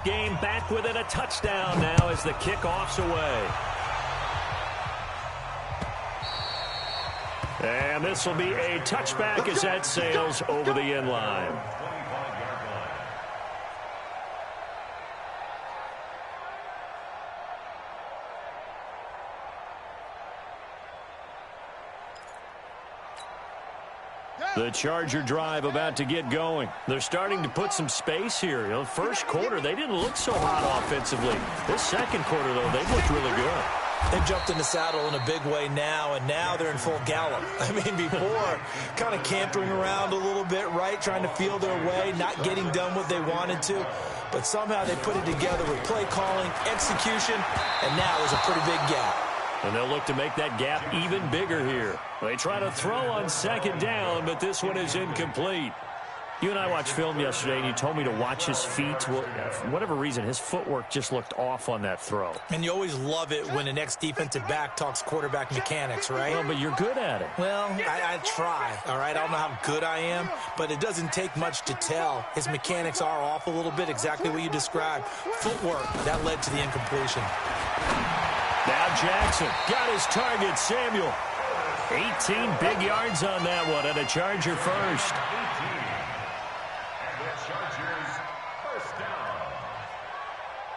Game back within a touchdown now as the kickoff's away. And this will be a touchback as that sails over the end line. The Charger drive about to get going. They're starting to put some space here. You know, first quarter, they didn't look so hot offensively. This second quarter, though, they looked really good. They've jumped in the saddle in a big way now, and now they're in full gallop. I mean, before, kind of cantering around a little bit, right, trying to feel their way, not getting done what they wanted to. But somehow they put it together with play calling, execution, and now there's a pretty big gap. And they'll look to make that gap even bigger here. They try to throw on second down, but this one is incomplete. You and I watched film yesterday, and you told me to watch his feet. Well, for whatever reason, his footwork just looked off on that throw. And you always love it when the next defensive back talks quarterback mechanics, right? Well, but you're good at it. Well, I try, all right? I don't know how good I am, but it doesn't take much to tell. His mechanics are off a little bit, exactly what you described. Footwork, that led to the incompletion. Now Jackson got his target, Samuel. 18 big yards on that one, and a Charger first.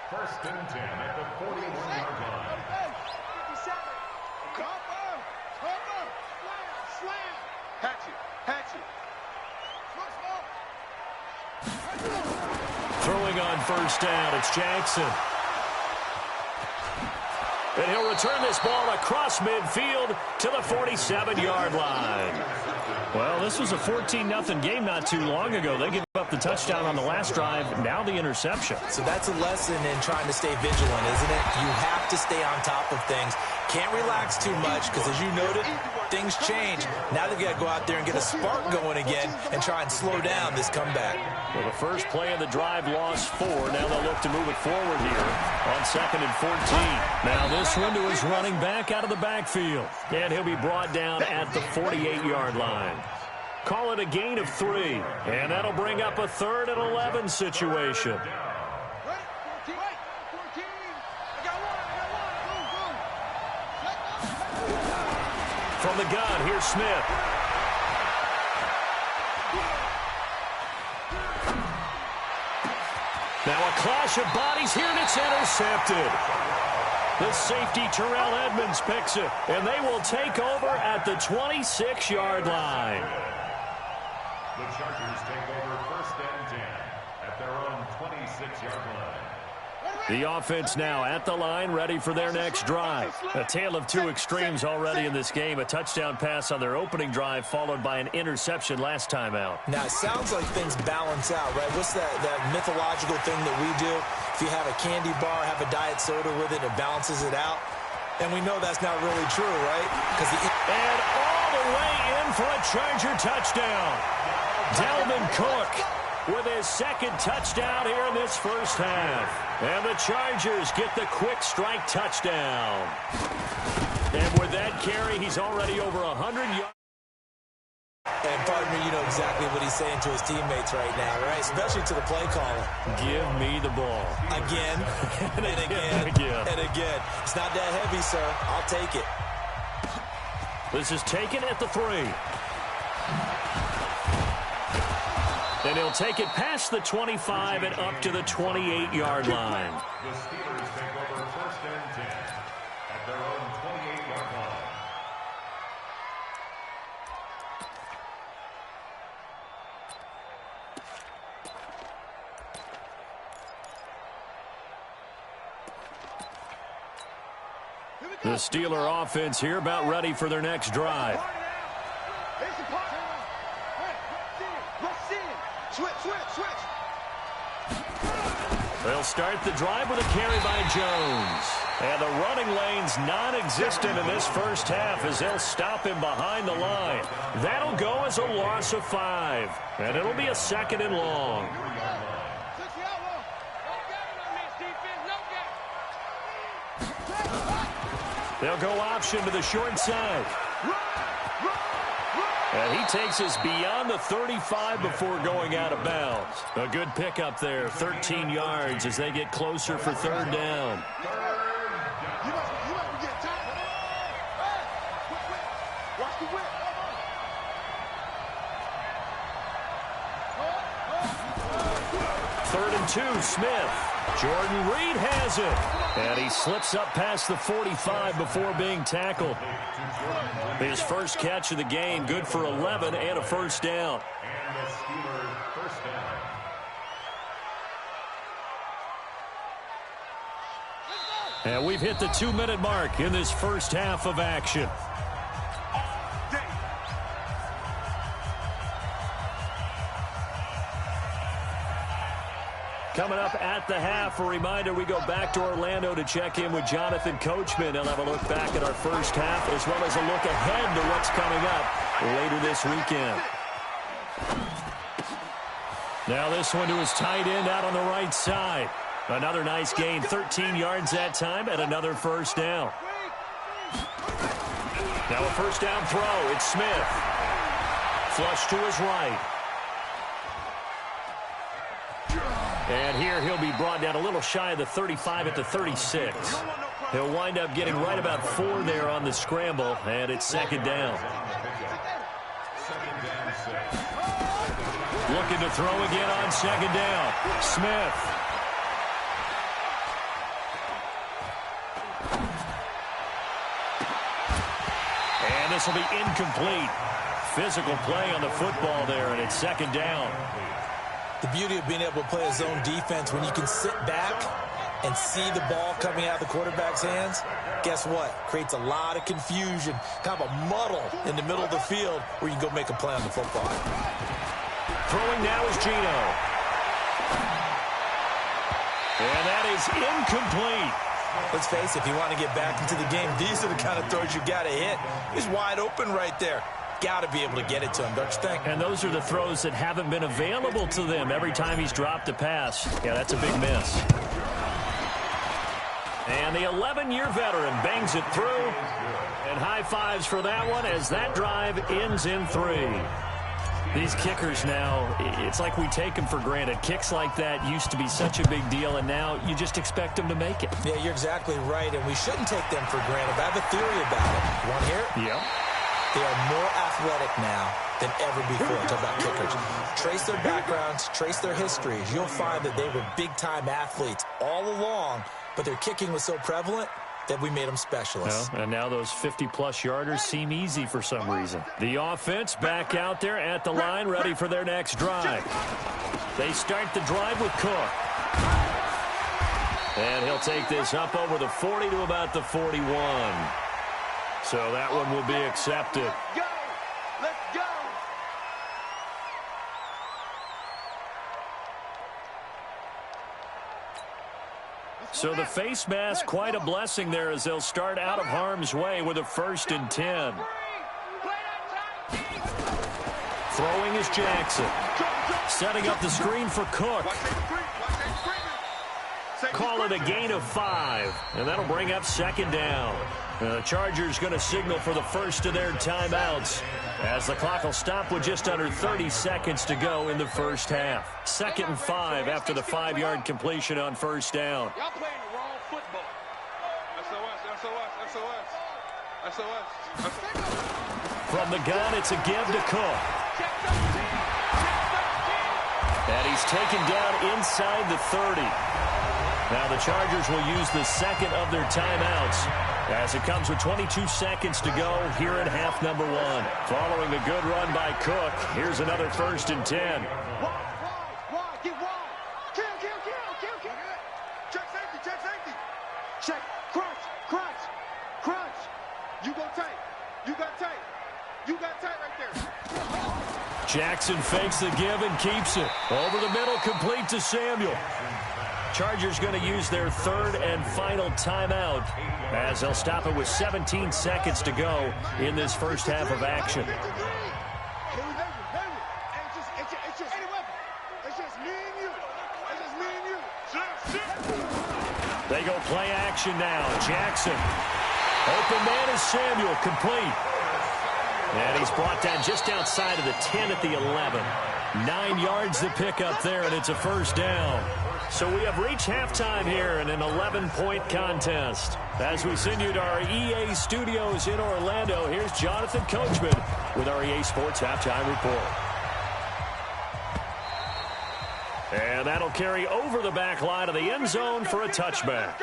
First and 10 at the 41-yard line. Throwing on first down, it's Jackson. And he'll return this ball across midfield to the 47-yard line. Well, this was a 14-0 game not too long ago. They gave up the touchdown on the last drive, now the interception. So that's a lesson in trying to stay vigilant, isn't it? You have to stay on top of things. Can't relax too much because, as you noted, things change. Now they've got to go out there and get a spark going again and try and slow down this comeback. Well, the first play of the drive lost 4. Now they'll look to move it forward here on 2nd and 14. Now this window is running back out of the backfield. And he'll be brought down at the 48-yard line. Call it a gain of 3. And that'll bring up a 3rd and 11 situation. From the gun, here's Smith. Now a clash of bodies here, and it's intercepted. The safety, Terrell Edmonds, picks it, and they will take over at the 26-yard line. The Chargers take over 1st and 10 at their own 26-yard line. The offense now at the line, ready for their next drive. A tale of two extremes already in this game. A touchdown pass on their opening drive, followed by an interception last time out. Now, it sounds like things balance out, right? What's that mythological thing that we do? If you have a candy bar, have a diet soda with it, it balances it out. And we know that's not really true, right? And all the way in for a Charger touchdown. Dalvin Cook with his second touchdown here in this first half. And the Chargers get the quick strike touchdown. And with that carry, he's already over 100 yards. And partner, you know exactly what he's saying to his teammates right now, right? Especially to the play caller. Give me the ball. Again, and again, and again. It's not that heavy, sir. I'll take it. This is taken at the 3. And he'll take it past the 25 and up to the 28-yard line. The Steelers take over 1st and 10 at their own 28-yard line. The Steeler offense here about ready for their next drive. They'll start the drive with a carry by Jones. And the running lane's non-existent in this first half as they'll stop him behind the line. That'll go as a loss of 5. And it'll be a 2nd and long. They'll go option to the short side. And he takes us beyond the 35 before going out of bounds. A good pickup there, 13 yards as they get closer for third down. Third and 2, Smith. Jordan Reed has it. And he slips up past the 45 before being tackled. His first catch of the game, good for 11 and a first down. And the Steelers first down. And we've hit the 2-minute mark in this first half of action. Coming up at the half, a reminder, we go back to Orlando to check in with Jonathan Coachman. He'll have a look back at our first half as well as a look ahead to what's coming up later this weekend. Now this one to his tight end out on the right side. Another nice gain, 13 yards that time, and another first down. Now a first down throw, it's Smith. Flush to his right. And here he'll be brought down a little shy of the 35 at the 36. He'll wind up getting right about 4 there on the scramble, and it's second down. Looking to throw again on second down. Smith. And this will be incomplete. Physical play on the football there, and it's second down. The beauty of being able to play a zone defense when you can sit back and see the ball coming out of the quarterback's hands, guess what? Creates a lot of confusion, kind of a muddle in the middle of the field where you can go make a play on the football. Throwing now is Gino. And that is incomplete. Let's face it, if you want to get back into the game, these are the kind of throws you got to hit. He's wide open right there. Got to be able to get it to him, don't you think? And those are the throws that haven't been available to them every time he's dropped a pass. Yeah, that's a big miss. And the 11-year veteran bangs it through. And high fives for that one as that drive ends in 3. These kickers now, it's like we take them for granted. Kicks like that used to be such a big deal, and now you just expect them to make it. Yeah, you're exactly right, and we shouldn't take them for granted. But I have a theory about it. You want to hear it? Yep. They are more athletic now than ever before. Talk about kickers. Trace their backgrounds, trace their histories. You'll find that they were big-time athletes all along, but their kicking was so prevalent that we made them specialists. Well, and now those 50-plus yarders seem easy for some reason. The offense back out there at the line, ready for their next drive. They start the drive with Cook. And he'll take this up over the 40 to about the 41. So that one will be accepted. Let's go. So the face mask, quite a blessing there as they'll start out of harm's way with a 1st and 10. Throwing is Jackson. Setting up the screen for Cook. Call it a gain of 5, and that'll bring up second down. The Chargers going to signal for the first of their timeouts as the clock will stop with just under 30 seconds to go in the first half. 2nd and 5 after the 5-yard completion on first down. Y'all playing the wrong football. SOS. From the gun, it's a give to Cook. And he's taken down inside the 30. Now the Chargers will use the second of their timeouts as it comes with 22 seconds to go here in half number 1. Following a good run by Cook, here's another 1st and 10. Wide, get wide. Kill. Check safety. Check, crunch. You go tight. You got tight right there. Jackson fakes the give and keeps it. Over the middle, complete to Samuel. Chargers going to use their 3rd and final timeout as they'll stop it with 17 seconds to go in this first half of action. They go play action now. Jackson. Open man is Samuel. Complete. And he's brought down just outside of the 10 at the 11. 9 yards to pick up there, and it's a first down. So we have reached halftime here in an 11-point contest. As we send you to our EA studios in Orlando, here's Jonathan Coachman with our EA Sports Halftime Report. And that'll carry over the back line of the end zone for a touchback.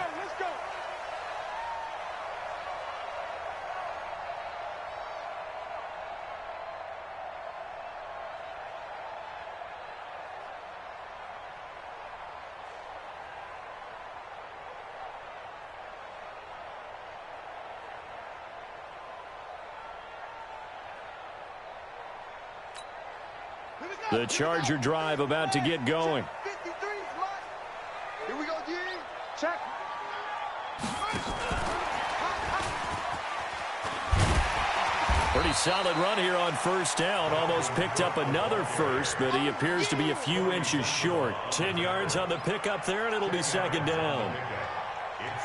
The Charger drive about to get going. Here we go, D. Check. Pretty solid run here on first down. Almost picked up another first, but he appears to be a few inches short. 10 yards on the pickup there, and it'll be second down.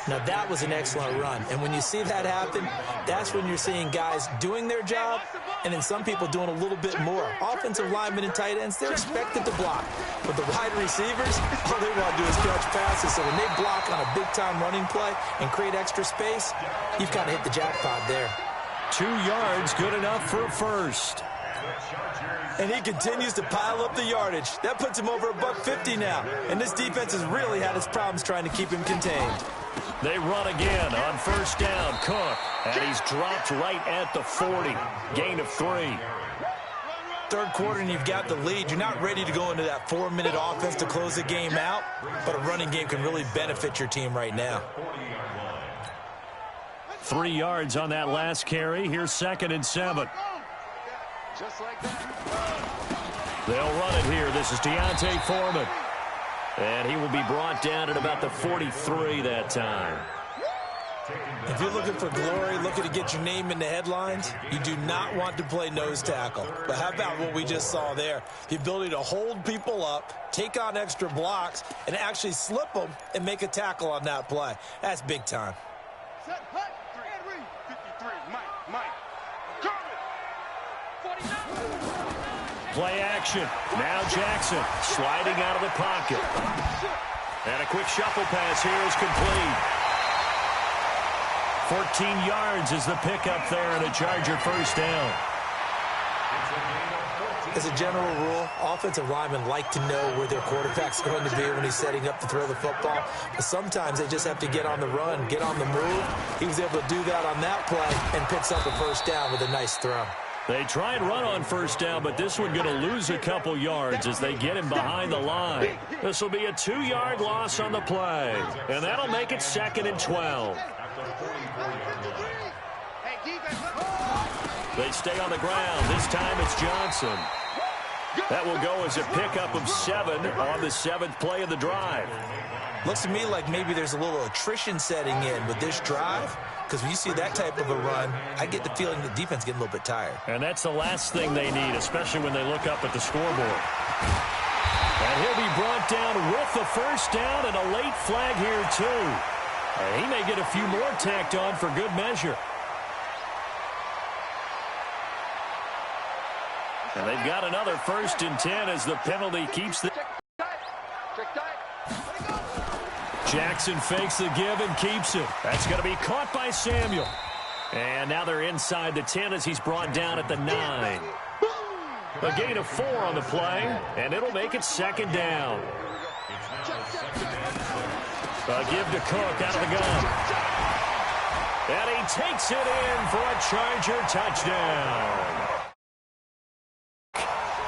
Now, that was an excellent run. And when you see that happen, that's when you're seeing guys doing their job and then some people doing a little bit more. Offensive linemen and tight ends, they're expected to block. But the wide receivers, all they want to do is catch passes. So when they block on a big-time running play and create extra space, you've kind of hit the jackpot there. 2 yards, good enough for a first. And he continues to pile up the yardage. That puts him over $150 now. And this defense has really had its problems trying to keep him contained. They run again on first down. Cook, and he's dropped right at the 40. Gain of 3. Third quarter and you've got the lead. You're not ready to go into that 4-minute offense to close the game out, but a running game can really benefit your team right now. 3 yards on that last carry. Here's 2nd and 7. Just like that. They'll run it here. This is Deontay Foreman. And he will be brought down at about the 43 that time. If you're looking for glory, looking to get your name in the headlines, you do not want to play nose tackle. But how about what we just saw there? The ability to hold people up, take on extra blocks, and actually slip them and make a tackle on that play. That's big time. Set, hut, 53, Mike. Kermit. 49. Play action. Now Jackson sliding out of the pocket. And a quick shuffle pass here is complete. 14 yards is the pickup there and a Charger first down. As a general rule, offensive linemen like to know where their quarterback's going to be when he's setting up to throw the football. But sometimes they just have to get on the run, get on the move. He was able to do that on that play and picks up a first down with a nice throw. They try and run on first down, but this one going to lose a couple yards as they get him behind the line. This will be a 2-yard loss on the play, and that'll make it 2nd and 12. They stay on the ground. This time it's Johnson. That will go as a pickup of 7 on the 7th play of the drive. Looks to me like maybe there's a little attrition setting in with this drive, because when you see that type of a run, I get the feeling the defense is getting a little bit tired. And that's the last thing they need, especially when they look up at the scoreboard. And he'll be brought down with the first down and a late flag here, too. And he may get a few more tacked on for good measure. And they've got another 1st and 10 as the penalty keeps the... Jackson fakes the give and keeps it. That's going to be caught by Samuel. And now they're inside the 10 as he's brought down at the 9. A gain of 4 on the play, and it'll make it 2nd down. A give to Cook out of the gun. And he takes it in for a Charger touchdown.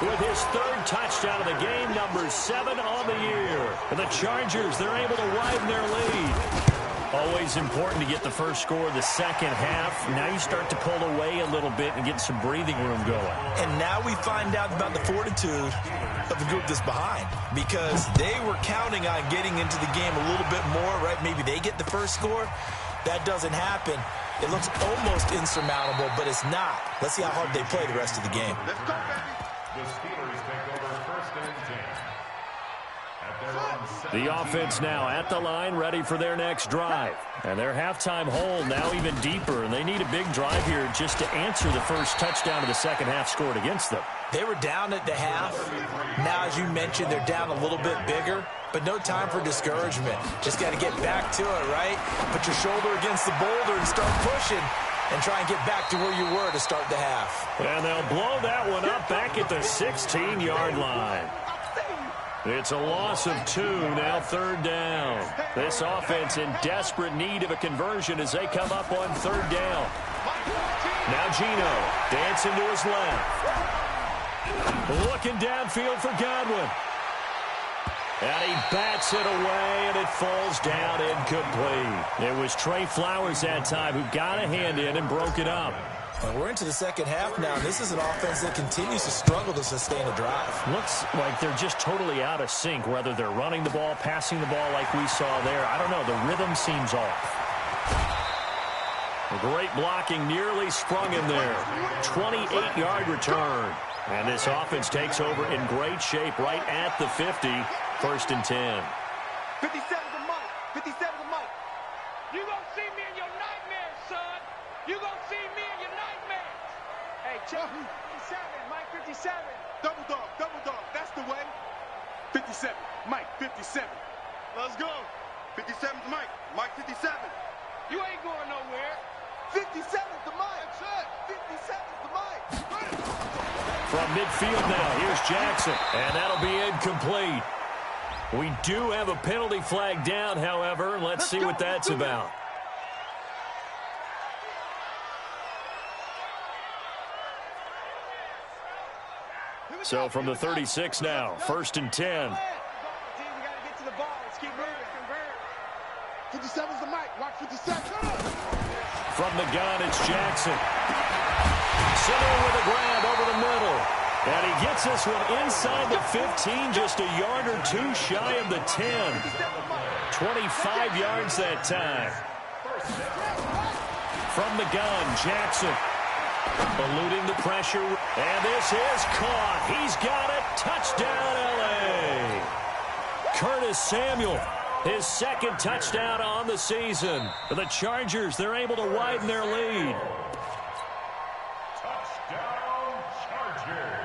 With his 3rd touchdown of the game, number 7 on the year. And the Chargers, they're able to widen their lead. Always important to get the first score of the second half. Now you start to pull away a little bit and get some breathing room going. And now we find out about the fortitude of the group that's behind, because they were counting on getting into the game a little bit more, right? Maybe they get the first score. That doesn't happen. It looks almost insurmountable, but it's not. Let's see how hard they play the rest of the game. The Steelers take over 1st and 10 at The offense now at the line, ready for their next drive. And their halftime hole now even deeper, and they need a big drive here just to answer the first touchdown of the second half scored against them. They were down at the half. Now, as you mentioned, they're down a little bit bigger, but no time for discouragement. Just got to get back to it, right? Put your shoulder against the boulder and start pushing and try and get back to where you were to start the half. And they'll blow that one up back at the 16-yard line. It's a loss of 2, now third down. This offense in desperate need of a conversion as they come up on third down. Now Geno dancing to his left. Looking downfield for Godwin. And he bats it away, and it falls down incomplete. It was Trey Flowers that time who got a hand in and broke it up. And we're into the second half now, and this is an offense that continues to struggle to sustain a drive. Looks like they're just totally out of sync, whether they're running the ball, passing the ball like we saw there. I don't know. The rhythm seems off. A great blocking nearly sprung him there. 28-yard return. And this offense takes over in great shape right at the 50. First and 10. 57 to Mike. 57 to Mike. You gonna see me in your nightmares, son. You gonna see me in your nightmares. Hey, check 57, Mike 57. Double dog, that's the way. 57, Mike 57. Let's go. 57 to Mike, Mike 57. You ain't going nowhere. 57 to Mike. 57 to Mike. From midfield now, here's Jackson, and that'll be incomplete. We do have a penalty flag down, however. Let's see what that's about. So from the 36 now, first and 10. We gotta get to the ball. Let's keep moving. 57's the Mike. Watch 57. From the gun, it's Jackson. Sitting with a grab over the middle. And he gets this one inside the 15, just a yard or two shy of the 10. 25 yards that time. From the gun, Jackson. Eluding the pressure. And this is caught. He's got it. Touchdown, L.A. Curtis Samuel. His second touchdown on the season. For the Chargers, they're able to widen their lead. Touchdown, Chargers.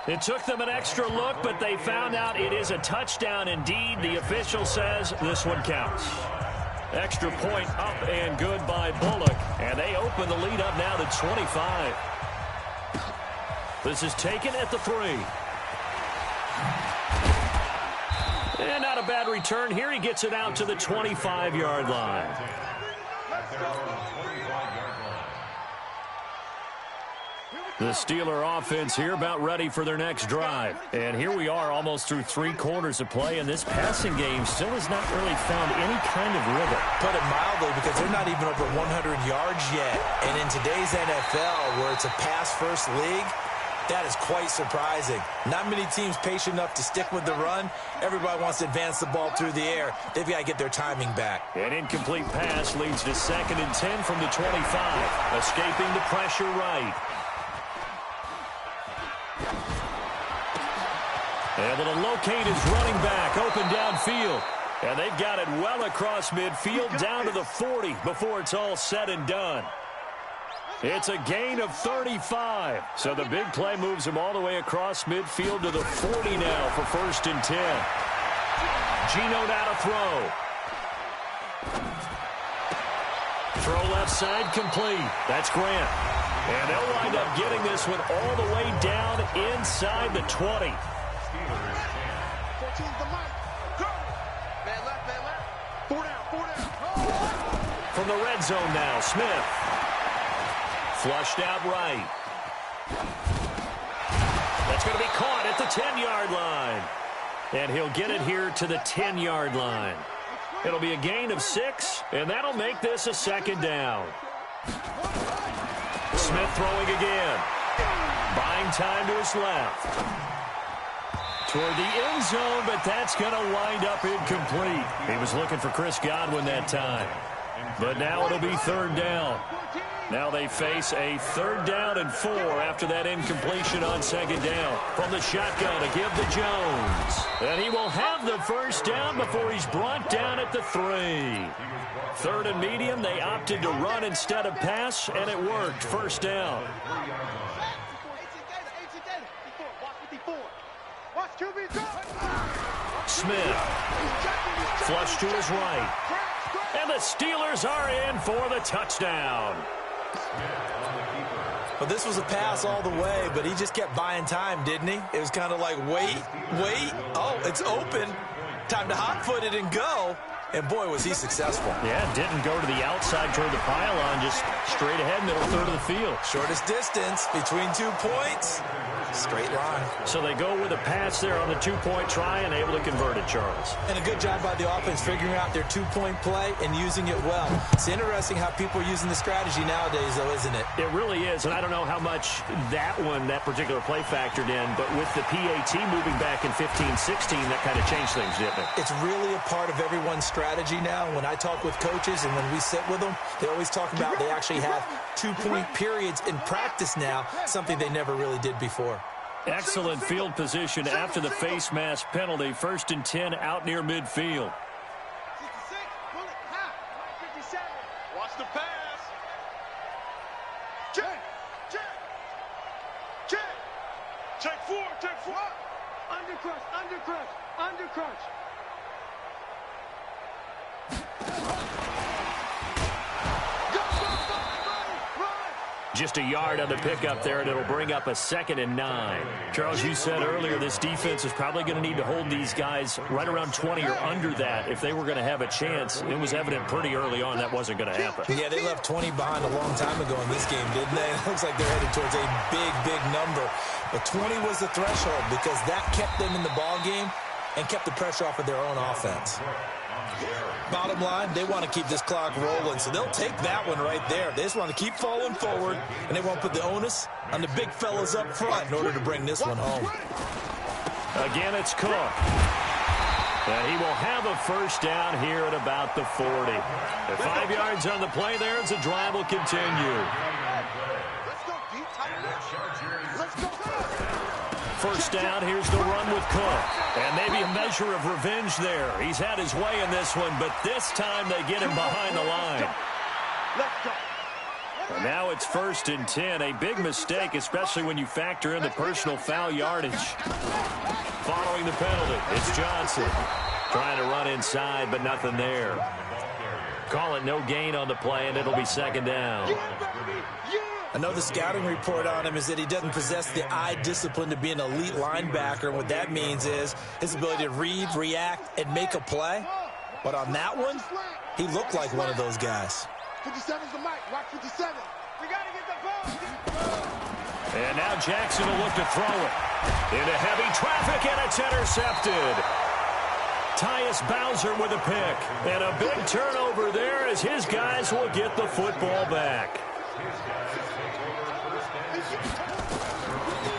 It took them an extra look, but they found out it is a touchdown indeed. The official says this one counts. Extra point up and good by Bullock. And they open the lead up now to 25. This is taken at the 3. And not a bad return here. He gets it out to the 25-yard line. The Steeler offense here about ready for their next drive. And here we are almost through 3 quarters of play, and this passing game still has not really found any kind of rhythm. Put it mildly, because they're not even over 100 yards yet. And in today's NFL, where it's a pass-first league, that is quite surprising. Not many teams patient enough to stick with the run. Everybody wants to advance the ball through the air. They've got to get their timing back. An incomplete pass leads to 2nd and 10 from the 25. Escaping the pressure right. Able to locate his running back open downfield. And they've got it well across midfield down to the 40 before it's all said and done. It's a gain of 35. So the big play moves him all the way across midfield to the 40 now for 1st and 10. Geno now to throw. Throw left side complete. That's Grant. And they'll wind up getting this one all the way down inside the 20. 14's the Mike. Go. Man left. 4 down. From the red zone now, Smith. Flushed out right. That's going to be caught at the 10-yard line. And he'll get it here to the 10-yard line. It'll be a gain of 6, and that'll make this a 2nd down. Smith throwing again. Buying time to his left. Toward the end zone, but that's going to wind up incomplete. He was looking for Chris Godwin that time. But now it'll be third down. Now they face a 3rd down and 4 after that incompletion on 2nd down. From the shotgun to give to Jones. And he will have the 1st down before he's brought down at the 3. 3rd and medium, they opted to run instead of pass, and it worked. 1st down. Smith. Flush to his right. And the Steelers are in for the touchdown. Well, this was a pass all the way, but he just kept buying time, didn't he? It was kind of like, wait. Oh, it's open. Time to hot-foot it and go. And, boy, was he successful. Yeah, didn't go to the outside toward the pylon, just straight ahead, middle third of the field. Shortest distance between 2 points. Straight line. So they go with a pass there on the 2-point try and able to convert it, Charles. And a good job by the offense figuring out their 2-point play and using it well. It's interesting how people are using the strategy nowadays, though, isn't it? It really is, and I don't know how much that particular play factored in, but with the PAT moving back in 15-16, that kind of changed things, didn't it? It's really a part of everyone's strategy now. When I talk with coaches and when we sit with them, they always talk about they actually have 2-point periods in practice now, something they never really did before. Excellent field position after the face mask penalty. 1st and 10 out near midfield. Watch the pass. Check. Take 4. Undercrush. Just a yard on the pickup there, and it'll bring up a 2nd and 9. Charles, you said earlier this defense is probably going to need to hold these guys right around 20 or under that if they were going to have a chance. It was evident pretty early on that wasn't going to happen. Yeah, they left 20 behind a long time ago in this game, didn't they? It looks like they're headed towards a big number. But 20 was the threshold because that kept them in the ball game and kept the pressure off of their own offense. Bottom line, they want to keep this clock rolling, so they'll take that one right there. They just want to keep falling forward, and they won't put the onus on the big fellas up front in order to bring this one home. Again, it's Cook. And he will have a 1st down here at about the 40. At 5 yards on the play there, as the drive will continue. Let's go. 1st down, here's the run with Cook. And maybe a measure of revenge there. He's had his way in this one, but this time they get him behind the line. And now it's 1st and 10. A big mistake, especially when you factor in the personal foul yardage. Following the penalty, it's Johnson. Trying to run inside, but nothing there. Call it no gain on the play, and it'll be 2nd down. I know the scouting report on him is that he doesn't possess the eye discipline to be an elite linebacker. And what that means is his ability to read, react, and make a play. But on that one, he looked like one of those guys. 57's the mic. Watch 57. We got to get the ball. And now Jackson will look to throw it. Into heavy traffic, and it's intercepted. Tyus Bowser with a pick. And a big turnover there as his guys will get the football back.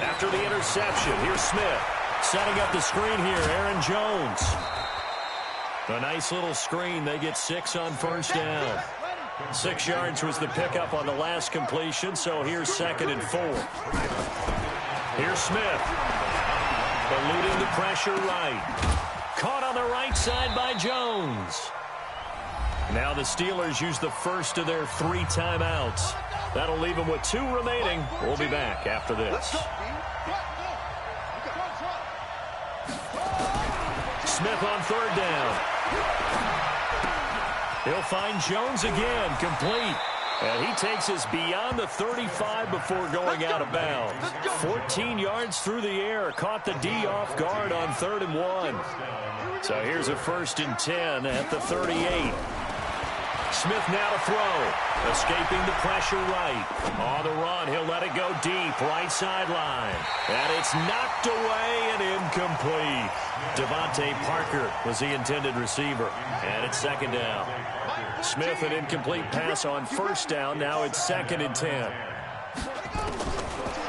After the interception, here's Smith. Setting up the screen here, Aaron Jones. A nice little screen. They get 6 on 1st down. 6 yards was the pickup on the last completion, so here's 2nd and 4. Here's Smith. Eluding the pressure right. Caught on the right side by Jones. Now the Steelers use the first of their 3 timeouts. That'll leave them with 2 remaining. We'll be back after this. Smith on 3rd down. He'll find Jones again, complete. And he takes us beyond the 35 before going out of bounds. 14 yards through the air. Caught the D off guard on 3rd and 1. So here's a 1st and 10 at the 38. Smith now to throw. Escaping the pressure right. On the run, he'll let it go deep. Right sideline. And it's knocked away and incomplete. Devontae Parker was the intended receiver. And it's 2nd down. Smith, an incomplete pass on 1st down. Now it's 2nd and 10.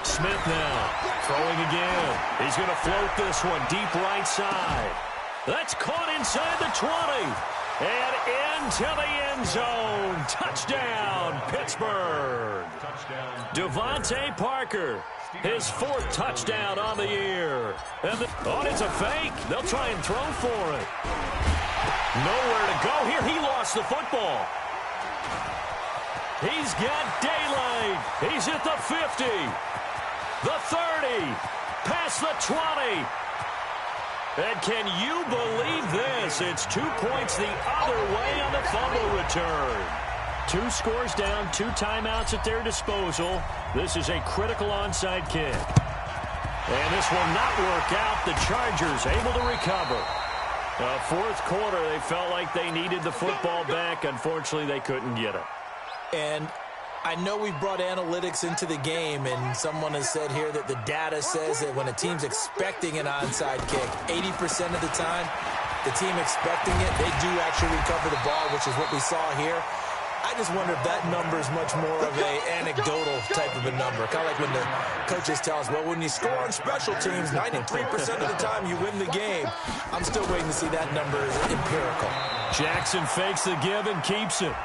Smith now throwing again. He's going to float this one deep right side. That's caught inside the 20. And into the end zone. Touchdown, Pittsburgh. Devontae Parker, his 4th touchdown on the year. And it's a fake. They'll try and throw for it. Nowhere to go here. He lost the football. He's got daylight. He's at the 50, the 30, past the 20. And can you believe this? It's 2 points the other way on the fumble return. 2 scores down, 2 timeouts at their disposal. This is a critical onside kick. And this will not work out. The Chargers able to recover. 4th quarter, they felt like they needed the football back. Unfortunately, they couldn't get it. And I know we've brought analytics into the game, and someone has said here that the data says that when a team's expecting an onside kick, 80% of the time, the team expecting it, they do actually recover the ball, which is what we saw here. I just wonder if that number is much more of an anecdotal type of a number. Kind of like when the coaches tell us, well, when you score on special teams, 93% of the time you win the game. I'm still waiting to see that number is empirical. Jackson fakes the give and keeps it.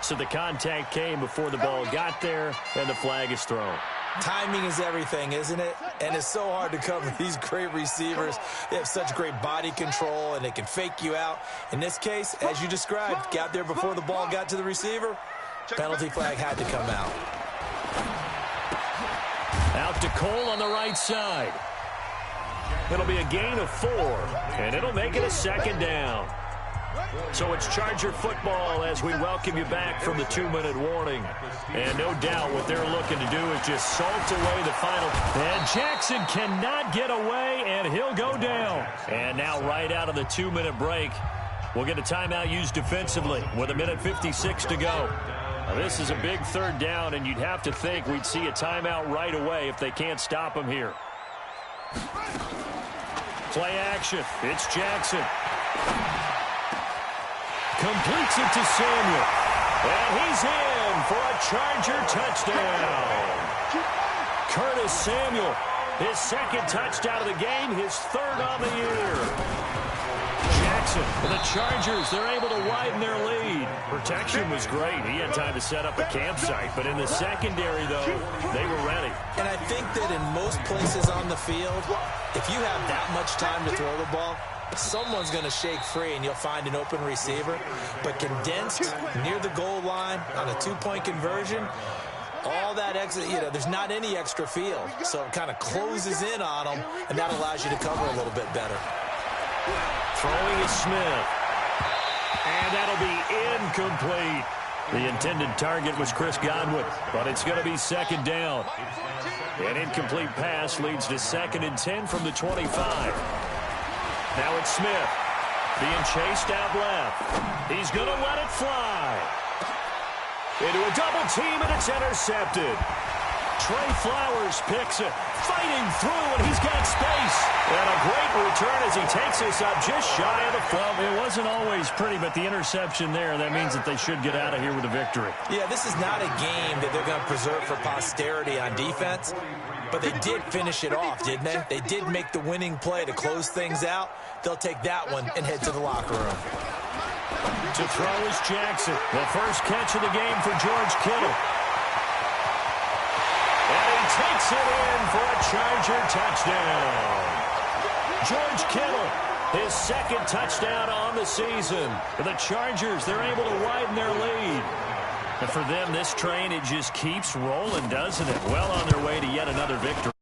So the contact came before the ball got there, and the flag is thrown. Timing is everything, isn't it? And it's so hard to cover these great receivers. They have such great body control, and they can fake you out. In this case, as you described, got there before the ball got to the receiver. Penalty flag had to come out. Out to Cole on the right side. It'll be a gain of 4, and it'll make it a 2nd down. So it's Charger football as we welcome you back from the 2-minute warning. And no doubt what they're looking to do is just salt away the final. And Jackson cannot get away, and he'll go down. And now right out of the 2-minute break, we'll get a timeout used defensively with 1:56 to go. Now, this is a big 3rd down, and you'd have to think we'd see a timeout right away if they can't stop him here. Play action. It's Jackson. Completes it to Samuel. And he's in for a Charger touchdown. Curtis Samuel, his 2nd touchdown of the game, his 3rd on the year. Jackson, the Chargers, they're able to widen their lead. Protection was great. He had time to set up a campsite, but in the secondary, though, they were ready. And I think that in most places on the field, if you have that much time to throw the ball, someone's going to shake free and you'll find an open receiver. But condensed near the goal line on a 2-point conversion, all that exit, there's not any extra field. So it kind of closes in on them, and that allows you to cover a little bit better. Throwing is Smith. And that'll be incomplete. The intended target was Chris Godwin, but it's going to be 2nd down. An incomplete pass leads to 2nd and 10 from the 25. Now it's Smith, being chased out left. He's going to let it fly. Into a double team, and it's intercepted. Trey Flowers picks it, fighting through, and he's got space. And a great return as he takes this up just shy of the foot. Well, it wasn't always pretty, but the interception there, that means that they should get out of here with a victory. Yeah, this is not a game that they're going to preserve for posterity on defense. But they did finish it off, didn't they? They did make the winning play to close things out. They'll take that one and head to the locker room. To throw is Jackson. The first catch of the game for George Kittle. And he takes it in for a Charger touchdown. George Kittle, his 2nd touchdown on the season. For the Chargers, they're able to widen their lead. And for them, this train, it just keeps rolling, doesn't it? Well on their way to yet another victory.